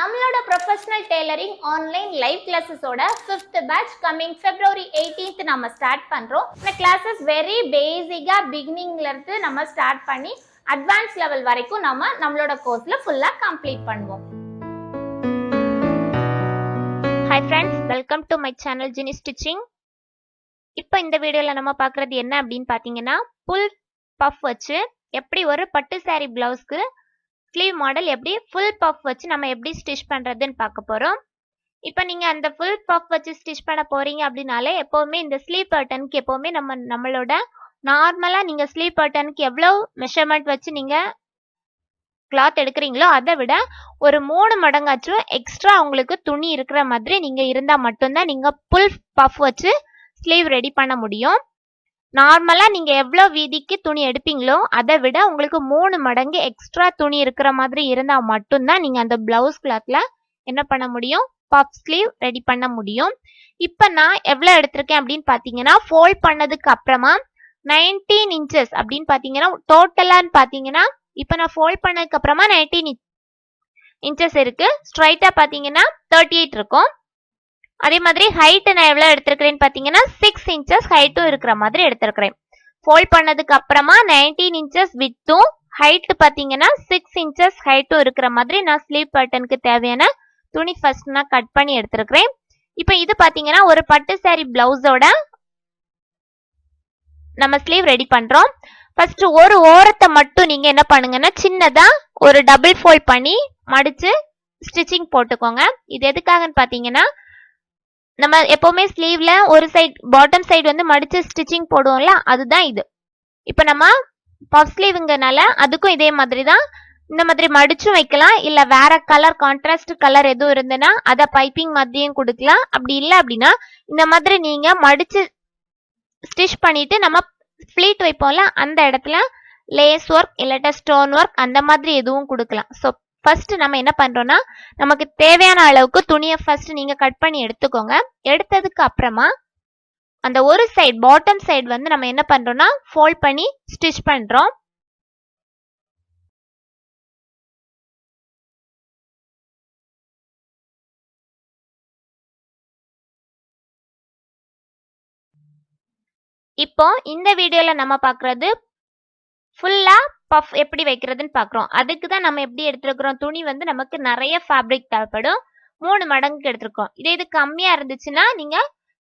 நம்மளோட professional tailoring online live கிளாஸஸோட 5th batch coming February 18th நம்ம ஸ்டார்ட் பண்றோம். இந்த கிளாஸஸ் வெரி பேசிக்கா பிகினிங்ல இருந்து நம்ம ஸ்டார்ட் பண்ணி அட்வான்ஸ் லெவல் வரைக்கும் நம்மளோட கோர்ஸ்ல ஃபுல்லா கம்ப்ளீட் பண்ணுவோம். Hi friends, welcome to my channel Jini stitching. இப்போ இந்த வீடியோல நம்ம பார்க்குறது என்ன அப்படின்னு பார்த்தீங்கன்னா, புல் பஃப் வச்சு எப்படி ஒரு பட்டு சாரி பிளவுஸ்க்கு ஸ்லீவ் மாடல் எப்படி ஃபுல் பஃப் வச்சு நம்ம எப்படி ஸ்டிச் பண்ணுறதுன்னு பார்க்க போகிறோம். இப்போ நீங்கள் அந்த ஃபுல் பஃப் வச்சு ஸ்டிச் பண்ண போகிறீங்க அப்படின்னாலே எப்போவுமே இந்த ஸ்லீவ் பேட்டர்னுக்கு எப்போவுமே நம்மளோட நார்மலாக நீங்கள் ஸ்லீவ் பேட்டர்னுக்கு எவ்வளோ மெஷர்மெண்ட் வச்சு நீங்கள் கிளாத் எடுக்கிறீங்களோ அதை விட ஒரு 3 மடங்காச்சும் எக்ஸ்ட்ரா உங்களுக்கு துணி இருக்கிற மாதிரி நீங்கள் இருந்தால் மட்டும்தான் நீங்கள் ஃபுல் பஃப் வச்சு ஸ்லீவ் ரெடி பண்ண முடியும். நார்மலாக நீங்கள் எவ்வளோ வீதிக்கு துணி எடுப்பீங்களோ அதை விட உங்களுக்கு 3 மடங்கு எக்ஸ்ட்ரா துணி இருக்கிற மாதிரி இருந்தால் மட்டும்தான் நீங்கள் அந்த பிளவுஸ் கிளாத்தில் என்ன பண்ண முடியும், பஃப் ஸ்லீவ் ரெடி பண்ண முடியும். இப்போ நான் எவ்வளோ எடுத்திருக்கேன் அப்படின்னு பார்த்தீங்கன்னா, ஃபோல்ட் பண்ணதுக்கு அப்புறமா 19 இன்ச்சஸ் அப்படின்னு பார்த்தீங்கன்னா டோட்டலான்னு பார்த்தீங்கன்னா, இப்போ நான் ஃபோல்ட் பண்ணதுக்கு அப்புறமா 19 இன்ச்சஸ் இருக்கு. ஸ்ட்ரைட்டாக பார்த்தீங்கன்னா 38 இருக்கும். அதே மாதிரி ஹைட் நான் எவ்வளோ எடுத்திருக்கிறேன்னு பார்த்தீங்கன்னா 6 இன்ச்சஸ் ஹைட்டும் இருக்கிற மாதிரி எடுத்திருக்கிறேன். ஃபோல்ட் பண்ணதுக்கு அப்புறமா 19 இன்ச்சஸ் வித்தும் ஹைட் பார்த்தீங்கன்னா 6 இன்ச்சஸ் ஹைட்டும் இருக்கிற மாதிரி நான் ஸ்லீவ் பேட்டர்னுக்கு தேவையான துணி ஃபர்ஸ்ட் நான் கட் பண்ணி எடுத்திருக்கிறேன். இப்போ இது பார்த்தீங்கன்னா ஒரு பட்டு சாரி பிளவுஸோட நம்ம ஸ்லீவ் ரெடி பண்றோம். ஃபர்ஸ்ட் ஒரு ஓரத்தை மட்டும் நீங்க என்ன பண்ணுங்கன்னா சின்னதா ஒரு டபுள் ஃபோல்ட் பண்ணி மடிச்சு ஸ்டிச்சிங் போட்டுக்கோங்க. இது எதுக்காகன்னு பார்த்தீங்கன்னா, நம்ம எப்பவுமே ஸ்லீவ்ல ஒரு சைடு பாட்டம் சைடு வந்து மடிச்சு ஸ்டிச்சிங் போடுவோம்ல, அதுதான் இது. இப்போ நம்ம பஃப் ஸ்லீவுங்கனால அதுக்கும் இதே மாதிரி தான் இந்த மாதிரி மடிச்சும் வைக்கலாம், இல்ல வேற கலர் கான்ட்ராஸ்ட் கலர் எதுவும் இருந்ததுன்னா அதை பைப்பிங் மாதிரியும் கொடுக்கலாம். அப்படி இல்லை அப்படின்னா இந்த மாதிரி நீங்க மடிச்சு ஸ்டிச் பண்ணிட்டு நம்ம ஃபிளீட் வைப்போம்ல, அந்த இடத்துல லேஸ் ஒர்க் இல்லாட்டா ஸ்டோன் ஒர்க் அந்த மாதிரி எதுவும் கொடுக்கலாம். ஸோ ஃபர்ஸ்ட் நம்ம என்ன பண்றோம்னா, நமக்கு தேவையான அளவுக்கு துணியை ஃபர்ஸ்ட் நீங்க கட் பண்ணி எடுத்துக்கோங்க. எடுத்ததுக்கு அப்புறமா அந்த ஒரு சைடு பாட்டம் சைடு வந்து நம்ம என்ன பண்றோம்னா ஃபோல்ட் பண்ணி ஸ்டிச் பண்றோம். இப்போ இந்த வீடியோல நம்ம பார்க்கறது ஃபுல்லா பஃப் எப்படி வைக்கிறதுன்னு பார்க்குறோம். அதுக்கு தான் நம்ம எப்படி எடுத்துருக்கிறோம், துணி வந்து நமக்கு நிறைய ஃபேப்ரிக் தேவைப்படும், 3 மடங்குக்கு எடுத்திருக்கோம். இது கம்மியா இருந்துச்சுன்னா நீங்க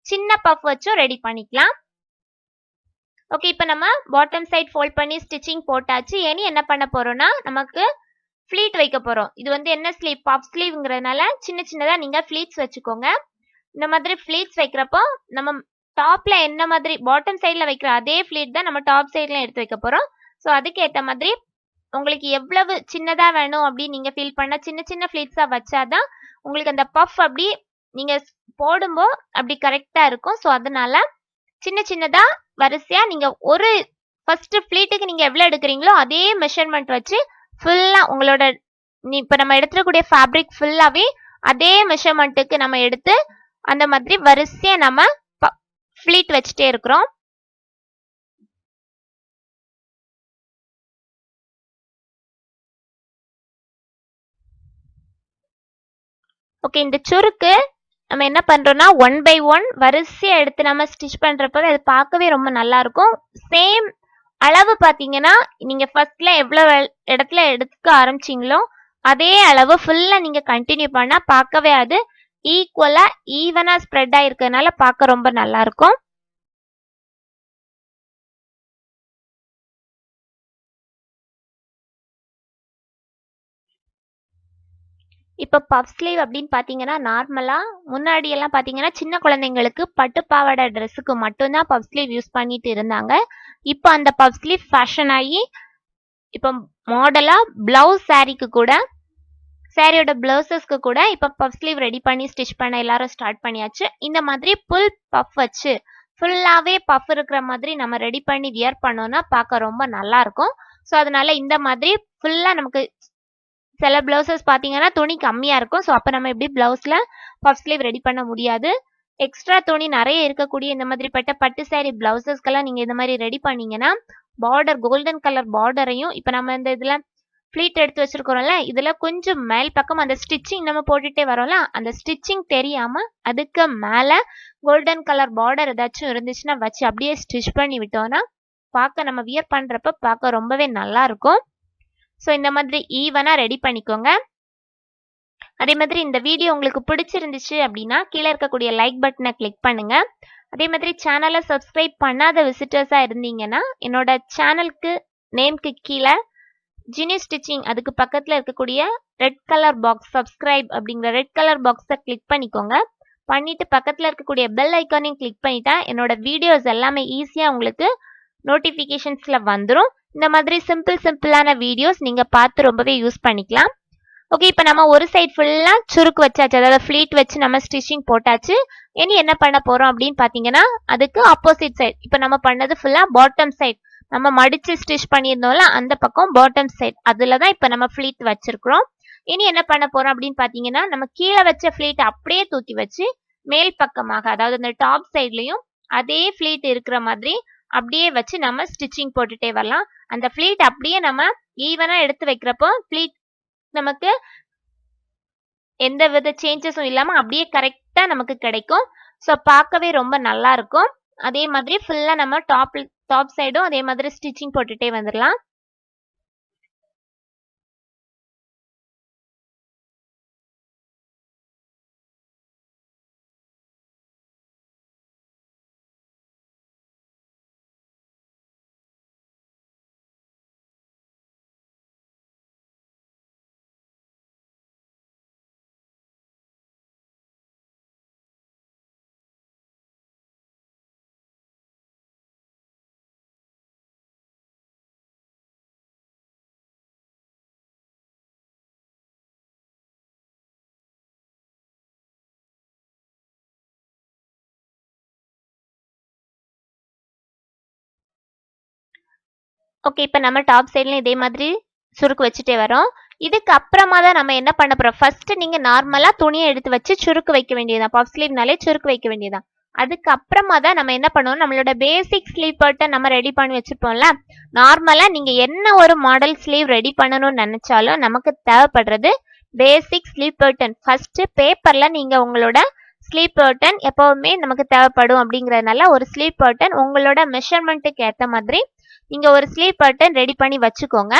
சின்ன பஃப் வச்சும் ரெடி பண்ணிக்கலாம். ஓகே, இப்போ நம்ம பாட்டம் சைடு ஃபோல்ட் பண்ணி ஸ்டிச்சிங் போட்டாச்சு. இனி என்ன பண்ண போறோம்னா நமக்கு ஃபிளீட் வைக்க போறோம். இது வந்து என்ன ஸ்லீவ், பஃப் ஸ்லீவ்ங்கிறதுனால சின்ன சின்னதா நீங்க ஃபிளீட்ஸ் வச்சுக்கோங்க. இந்த மாதிரி ஃபிளீட்ஸ் வைக்கிறப்போ நம்ம டாப்ல என்ன மாதிரி பாட்டம் சைட்ல வைக்கிற அதே ஃபிளீட் தான் நம்ம டாப் சைட்ல எடுத்து வைக்க போறோம். ஸோ அதுக்கு ஏற்ற மாதிரி உங்களுக்கு எவ்வளவு சின்னதா வேணும் அப்படின்னு நீங்க ஃபீல் பண்ண சின்ன சின்ன ஃபிளீட்ஸா வச்சாதான் உங்களுக்கு அந்த பஃப் அப்படி நீங்க போடும்போது அப்படி கரெக்டா இருக்கும். ஸோ அதனால சின்ன சின்னதா வரிசையா நீங்க ஒரு ஃபர்ஸ்ட் ஃபிளீட்டுக்கு நீங்க எவ்வளவு எடுக்கிறீங்களோ அதே மெஷர்மெண்ட் வச்சு ஃபுல்லா உங்களோட இப்ப நம்ம எடுத்துக்கூடிய ஃபேப்ரிக் ஃபுல்லாவே அதே மெஷர்மெண்ட்டுக்கு நம்ம எடுத்து அந்த மாதிரி வரிசையா நம்ம ஃபிளீட் வச்சுட்டே இருக்கிறோம். ஓகே, இந்த சுருக்கு நம்ம என்ன பண்றோம்னா 1 by 1 வரிசையா எடுத்து நம்ம ஸ்டிச் பண்றப்ப அது பார்க்கவே ரொம்ப நல்லா இருக்கும். சேம் அளவு பாத்தீங்கன்னா நீங்க ஃபர்ஸ்ட்ல எவ்வளவு இடத்துல எடுக்க ஆரம்பிச்சீங்களோ அதே அளவு ஃபுல்லா நீங்க கண்டினியூ பண்ணா பார்க்கவே அது ஈக்குவலா ஈவனா ஸ்ப்ரெட் ஆயிருக்கிறதுனால பார்க்க ரொம்ப நல்லா இருக்கும். இப்போ பஃப் ஸ்லீவ் அப்படின்னு பார்த்தீங்கன்னா நார்மலாக முன்னாடி எல்லாம் பார்த்தீங்கன்னா சின்ன குழந்தைங்களுக்கு பட்டு பாவாடை ட்ரெஸ்ஸுக்கு மட்டும்தான் பஃப் ஸ்லீவ் யூஸ் பண்ணிட்டு இருந்தாங்க. இப்போ அந்த பஃப் ஸ்லீவ் ஃபேஷன் ஆகி இப்போ மாடலாக பிளவுஸ் சாரீக்கு கூட சாரியோட பிளவுசஸ்க்கு கூட இப்போ பஃப் ஸ்லீவ் ரெடி பண்ணி ஸ்டிச் பண்ண எல்லாரும் ஸ்டார்ட் பண்ணியாச்சு. இந்த மாதிரி புல் பஃப் வச்சு ஃபுல்லாகவே பஃப் இருக்கிற மாதிரி நம்ம ரெடி பண்ணி வியர் பண்ணோம்னா பார்க்க ரொம்ப நல்லா இருக்கும். ஸோ அதனால இந்த மாதிரி ஃபுல்லாக நமக்கு சில பிளவுசஸ் பார்த்தீங்கன்னா துணி கம்மியாக இருக்கும். ஸோ அப்போ நம்ம எப்படி பிளவுஸில் பஃப் ஸ்லீவ் ரெடி பண்ண முடியாது. எக்ஸ்ட்ரா துணி நிறைய இருக்கக்கூடிய இந்த மாதிரி பட்டு சாரி பிளவுசஸ்க்கெல்லாம் நீங்கள் இந்த மாதிரி ரெடி பண்ணீங்கன்னா பார்டர் கோல்டன் கலர் பார்டரையும் இப்போ நம்ம இந்த இதில் ஃப்ளீட் எடுத்து வச்சிருக்கிறோம்ல, இதுல கொஞ்சம் மேல் பக்கம் அந்த ஸ்டிச்சிங் நம்ம போட்டுட்டே வரோம்ல, அந்த ஸ்டிச்சிங் தெரியாம அதுக்கு மேல கோல்டன் கலர் பார்டர் ஏதாச்சும் இருந்துச்சுன்னா வச்சு அப்படியே ஸ்டிச் பண்ணி விட்டோம்னா பார்க்க நம்ம வியர் பண்றப்ப பார்க்க ரொம்பவே நல்லா இருக்கும். ஸோ இந்த மாதிரி ஈவனா ரெடி பண்ணிக்கோங்க. அதே மாதிரி இந்த வீடியோ உங்களுக்கு பிடிச்சிருந்துச்சு அப்படின்னா கீழே இருக்கக்கூடிய லைக் பட்டனை கிளிக் பண்ணுங்க. அதே மாதிரி சேனலை சப்ஸ்கிரைப் பண்ணாத விசிட்டர்ஸா இருந்தீங்கன்னா என்னோட சேனலுக்கு நேம்க்கு கீழே ஜினி ஸ்டிச்சிங் அதுக்கு பக்கத்துல இருக்கக்கூடிய ரெட் கலர் பாக்ஸ் சப்ஸ்கிரைப் அப்படிங்கிற ரெட் கலர் பாக்ஸை கிளிக் பண்ணிக்கோங்க. பண்ணிட்டு பக்கத்துல இருக்கக்கூடிய பெல் ஐக்கானையும் கிளிக் பண்ணிட்டா என்னோட வீடியோஸ் எல்லாமே ஈஸியா உங்களுக்கு நோட்டிபிகேஷன்ஸ்ல வந்துடும். இந்த மாதிரி சிம்பிளான வீடியோஸ் நீங்க பார்த்து ரொம்பவே யூஸ் பண்ணிக்கலாம். ஓகே, இப்போ நம்ம ஒரு சைடு ஃபுல்லா சுருக்கு வச்சாச்சு, அதாவது ஃப்ளீட் வச்சு நம்ம ஸ்டிச்சிங் போட்டாச்சு. இனி என்ன பண்ண போறோம் அப்படின்னு பாத்தீங்கன்னா அதுக்கு ஆப்போசிட் சைடு, இப்போ நம்ம பண்ணது ஃபுல்லா பாட்டம் சைடு, நம்ம மடிச்சு ஸ்டிச் பண்ணியிருந்தோம்ல அந்த பக்கம் பாட்டம் சைடு, அதுலதான் இப்போ நம்ம ஃப்ளீட் வச்சிருக்கிறோம். இனி என்ன பண்ண போறோம் அப்படின்னு பாத்தீங்கன்னா நம்ம கீழே வச்ச ஃப்ளீட் அப்படியே தூக்கி வச்சு மேல் பக்கமாக, அதாவது இந்த டாப் சைட்லயும் அதே ஃப்ளீட் இருக்கிற மாதிரி அப்படியே வச்சு நம்ம ஸ்டிச்சிங் போட்டுட்டே வரலாம். அந்த ஃப்ளீட் அப்படியே நம்ம ஈவனா எடுத்து வைக்கிறப்போ ஃப்ளீட் நமக்கு எந்த வித சேஞ்சஸும் இல்லாம அப்படியே கரெக்டா நமக்கு கிடைக்கும். ஸோ பார்க்கவே ரொம்ப நல்லா இருக்கும். அதே மாதிரி ஃபுல்லா நம்ம டாப் சைடும் அதே மாதிரி ஸ்டிச்சிங் போட்டுட்டே வந்துடலாம். ஓகே, இப்போ நம்ம டாப் சைட்லயும் இதே மாதிரி சுருக்கு வச்சுட்டே வரோம். இதுக்கு அப்புறமா தான் நம்ம என்ன பண்ண போறோம், ஃபர்ஸ்ட் நீங்க நார்மலா துணியை எடுத்து வச்சு சுருக்கு வைக்க வேண்டியதான், பஃப் ஸ்லீவ்னாலே சுருக்கு வைக்க வேண்டியதான். அதுக்கு அப்புறமா தான் நம்ம என்ன பண்ணுவோம், நம்மளோட பேசிக் ஸ்லீவ் பேட்டர்ன் நம்ம ரெடி பண்ணி வச்சிருப்போம்ல. நார்மலா நீங்க என்ன ஒரு மாடல் ஸ்லீவ் ரெடி பண்ணணும்னு நினைச்சாலும் நமக்கு தேவைப்படுறது பேசிக் ஸ்லீவ் பேட்டர்ன். ஃபர்ஸ்ட் பேப்பர்ல நீங்க உங்களோட ஸ்லீவ் பேட்டர்ன் எப்பவுமே நமக்கு தேவைப்படும் அப்படிங்கறதுனால ஒரு ஸ்லீவ் பேட்டர்ன் உங்களோட மெஷர்மெண்ட்டுக்கு ஏற்ற மாதிரி நீங்க ஒரு ஸ்லீவ் பேட்டர்ன் ரெடி பண்ணி வச்சுக்கோங்க.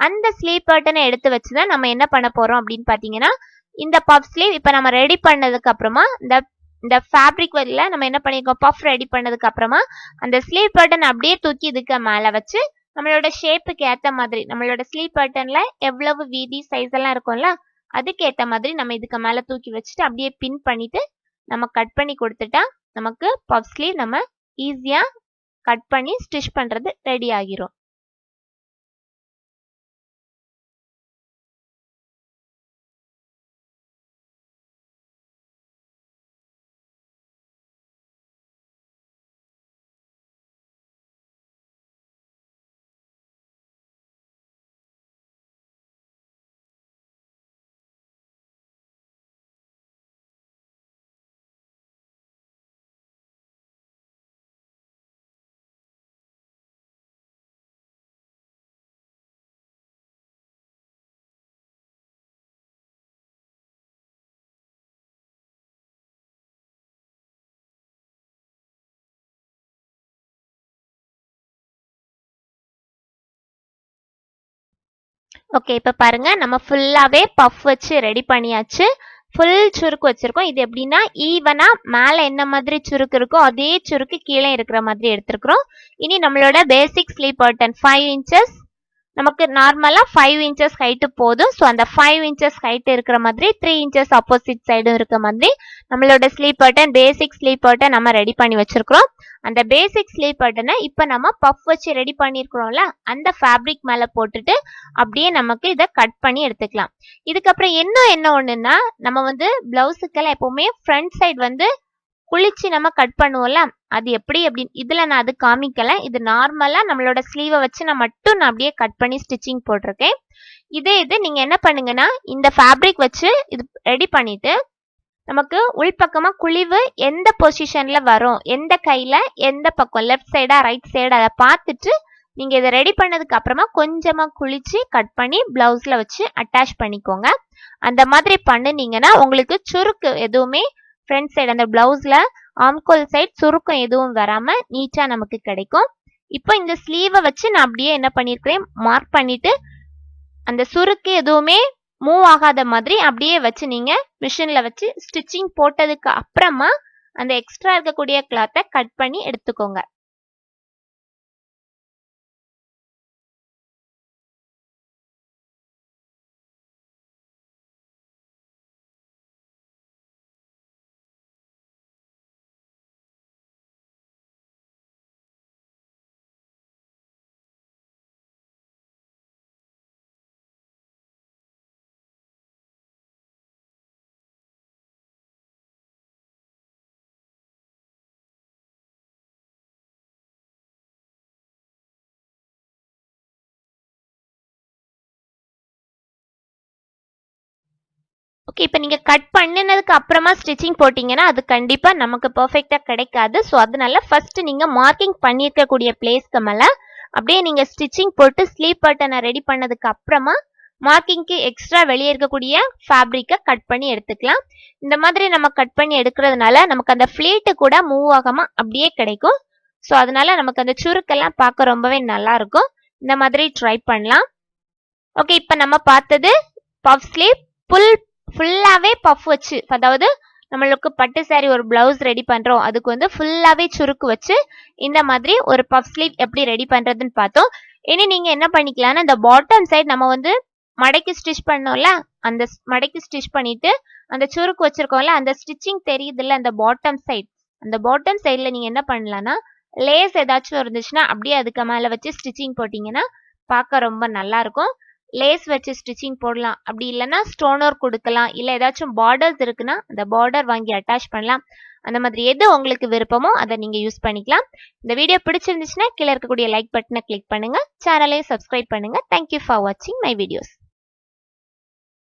அந்த ஸ்லீவ் பேட்டர்னை எடுத்து வச்சுதான் நம்ம என்ன பண்ண போறோம் அப்படின்னு பாத்தீங்கன்னா இந்த பஃப் ஸ்லீவ் இப்ப நம்ம ரெடி பண்ணதுக்கு அப்புறமா இந்த ஃபேப்ரிக் வழியில நம்ம என்ன பண்ணிருக்கோம், பஃப் ரெடி பண்ணதுக்கு அப்புறமா அந்த ஸ்லீவ் பேட்டர்ன் அப்படியே தூக்கி இதுக்கு மேல வச்சு நம்மளோட ஷேப்புக்கு ஏத்த மாதிரி நம்மளோட ஸ்லீவ் பேட்டர்ன்ல எவ்வளவு வீதி சைஸ் எல்லாம் இருக்கும்ல அதுக்கு ஏத்த மாதிரி நம்ம இதுக்கு மேல தூக்கி வச்சுட்டு அப்படியே பின் பண்ணிட்டு நம்ம கட் பண்ணி கொடுத்துட்டா நமக்கு பஃப் ஸ்லீவ் நம்ம ஈஸியா கட் பண்ணி ஸ்டிச் பண்றது ரெடி ஆகிரும். ஓகே, இப்ப பாருங்க நம்ம ஃபுல்லாவே பஃப் வச்சு ரெடி பண்ணியாச்சு. ஃபுல் சுருக்கு வச்சிருக்கோம். இது எப்படின்னா ஈவனா மேல என்ன மாதிரி சுருக்கு இருக்கோ அதே சுருக்கு கீழே இருக்கிற மாதிரி எடுத்திருக்கிறோம். இனி நம்மளோட பேசிக் ஸ்லீவ் பேட்டர்ன் 5 இன்ச்சஸ் நமக்கு நார்மலா 5 இன்ச்சஸ் ஹைட்டு போதும். ஸோ அந்த 5 இன்ச்சஸ் ஹைட் இருக்கிற மாதிரி 3 இன்ச்சஸ் ஆப்போசிட் சைடும் இருக்க மாதிரி நம்மளோட ஸ்லீவ் பேட்டர்ன் பேசிக் ஸ்லீவ் பேட்டர்ன் நம்ம ரெடி பண்ணி வச்சிருக்கிறோம். அந்த பேசிக் ஸ்லீவ் பேட்டர்னை இப்ப நம்ம பஃப் வச்சு ரெடி பண்ணிருக்கிறோம்ல அந்த ஃபேப்ரிக் மேல போட்டுட்டு அப்படியே நமக்கு இதை கட் பண்ணி எடுத்துக்கலாம். இதுக்கப்புறம் என்ன ஒண்ணுன்னா நம்ம பிளவுஸுக்கெல்லாம் எப்பவுமே ஃப்ரண்ட் சைடு குளிச்சு நம்ம கட் பண்ணுவோம்ல அது எப்படி அப்படின்னு இதுல நான் அது காமிக்கல. இது நார்மலா நம்மளோட ஸ்லீவை வச்சு நான் அப்படியே கட் பண்ணி ஸ்டிச்சிங் போட்டிருக்கேன். இது நீங்க என்ன பண்ணுங்கன்னா இந்த ஃபேப்ரிக் வச்சு இது ரெடி பண்ணிட்டு நமக்கு உள்பக்கமா குழிவு எந்த பொசிஷன்ல வரும், எந்த கையில எந்த பக்கம் லெஃப்ட் சைடா ரைட் சைடா அதை பார்த்துட்டு நீங்க இதை ரெடி பண்ணதுக்கு அப்புறமா கொஞ்சமா குளிச்சு கட் பண்ணி பிளவுஸ்ல வச்சு அட்டாச் பண்ணிக்கோங்க. அந்த மாதிரி பண்ணுனீங்கன்னா உங்களுக்கு சுருக்கு எதுவுமே ஃப்ரண்ட் சைடு அந்த பிளவுஸ்ல ஆம்கோல் சைடு சுருக்கம் எதுவும் வராம நீட்டா நமக்கு கிடைக்கும். இப்போ இந்த ஸ்லீவை வச்சு நான் அப்படியே என்ன பண்ணிருக்கிறேன், மார்க் பண்ணிட்டு அந்த சுருக்கு எதுவுமே மூவ் ஆகாத மாதிரி அப்படியே வச்சு நீங்க மிஷின்ல வச்சு ஸ்டிச்சிங் போட்டதுக்கு அப்புறமா அந்த எக்ஸ்ட்ரா இருக்கக்கூடிய கிளாத்தை கட் பண்ணி எடுத்துக்கோங்க. ஓகே, இப்போ நீங்க கட் பண்ணினதுக்கு அப்புறமா ஸ்டிச்சிங் போட்டீங்கன்னா அது கண்டிப்பா நமக்கு பெர்ஃபெக்ட்டா கிடைக்காது. ஸோ அதனால ஃபர்ஸ்ட் நீங்க மார்க்கிங் பண்ணியிருக்கக்கூடிய பிளேஸ்க்கு மேல அப்படியே நீங்க ஸ்டிச்சிங் போட்டு ஸ்லீவ் பட்டனை ரெடி பண்ணதுக்கு அப்புறமா மார்க்கிங்க்கு எக்ஸ்ட்ரா வெளியே இருக்கக்கூடிய ஃபேப்ரிக்கை கட் பண்ணி எடுத்துக்கலாம். இந்த மாதிரி நம்ம கட் பண்ணி எடுக்கிறதுனால நமக்கு அந்த ஃபிளீட்டு கூட மூவ் ஆகாம அப்படியே கிடைக்கும். ஸோ அதனால நமக்கு அந்த சுருக்கெல்லாம் பார்க்க ரொம்பவே நல்லா இருக்கும். இந்த மாதிரி ட்ரை பண்ணலாம். ஓகே, இப்போ நம்ம பார்த்தது பஃப் ஸ்லீவ் ஃபுல்லாவே பஃப் வச்சு, அதாவது நம்மளுக்கு பட்டு சாரி ஒரு பிளவுஸ் ரெடி பண்றோம், அதுக்கு வந்து ஃபுல்லாவே சுருக்கு வச்சு இந்த மாதிரி ஒரு பஃப் ஸ்லீவ் எப்படி ரெடி பண்றதுன்னு பார்த்தோம். இனி நீங்க என்ன பண்ணிக்கலாம்னா இந்த பாட்டம் சைடு நம்ம வந்து மடக்கி ஸ்டிச் பண்ணோம்ல, அந்த மடக்கி ஸ்டிச் பண்ணிட்டு அந்த சுருக்கு வச்சிருக்கோம்ல, அந்த ஸ்டிச்சிங் தெரியுதுல்ல அந்த பாட்டம் சைட்ல நீங்க என்ன பண்ணலாம்னா லேஸ் ஏதாச்சும் இருந்துச்சுன்னா அப்படியே அதுக்கு மேல வச்சு ஸ்டிச்சிங் போட்டீங்கன்னா பார்க்க ரொம்ப நல்லா இருக்கும். லேஸ் வச்சு ஸ்டிச்சிங் போடலாம், அப்படி இல்லைன்னா ஸ்டோன் ஒர்க் கொடுக்கலாம், இல்லை ஏதாச்சும் பார்டர்ஸ் இருக்குன்னா அந்த பார்டர் வாங்கி அட்டாச் பண்ணலாம். அந்த மாதிரி எது உங்களுக்கு விருப்பமோ அதை நீங்க யூஸ் பண்ணிக்கலாம். இந்த வீடியோ பிடிச்சிருந்துச்சுன்னா கீழே இருக்கக்கூடிய லைக் பட்டனை கிளிக் பண்ணுங்க, சேனலையும் சப்ஸ்கிரைப் பண்ணுங்க. தேங்க்யூ ஃபார் வாட்சிங் மை வீடியோஸ்.